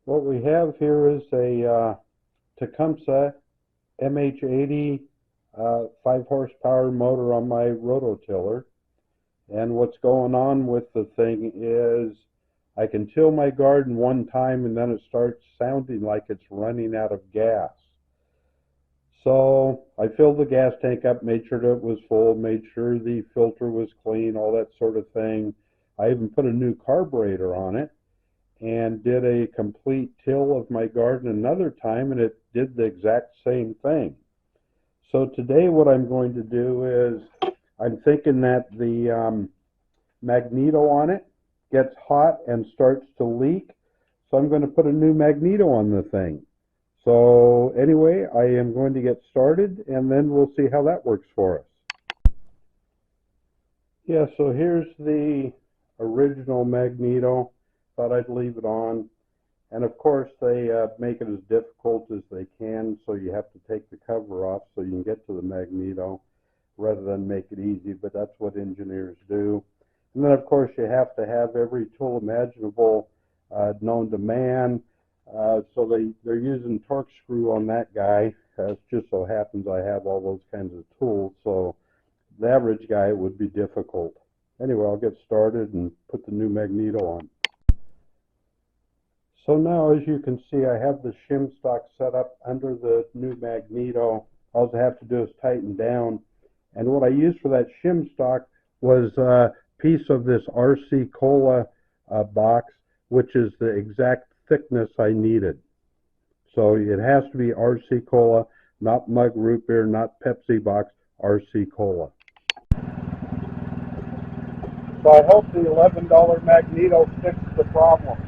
What we have here is a Tecumseh MH80 5 horsepower motor on my rototiller. And what's going on with the thing is I can till my garden one time and then it starts sounding like it's running out of gas. So I filled the gas tank up, made sure that it was full, made sure the filter was clean, all that sort of thing. I even put a new carburetor on it and did a complete till of my garden another time, and it did the exact same thing. So today what I'm going to do is I'm thinking that the magneto on it gets hot and starts to leak, so I'm going to put a new magneto on the thing. So anyway, I am going to get started and then we'll see how that works for us. Yeah, so here's the original magneto. Thought I'd leave it on. And of course they make it as difficult as they can, so you have to take the cover off so you can get to the magneto rather than make it easy, but that's what engineers do. And then of course you have to have every tool imaginable known to man. So they're using torque screw on that guy. It just so happens I have all those kinds of tools, so the average guy it would be difficult. Anyway, I'll get started and put the new magneto on. So now, as you can see, I have the shim stock set up under the new magneto. All I have to do is tighten down. And what I used for that shim stock was a piece of this RC Cola box, which is the exact thickness I needed. So it has to be RC Cola, not mug root beer, not Pepsi box, RC Cola. So I hope the $11 magneto fixed the problem.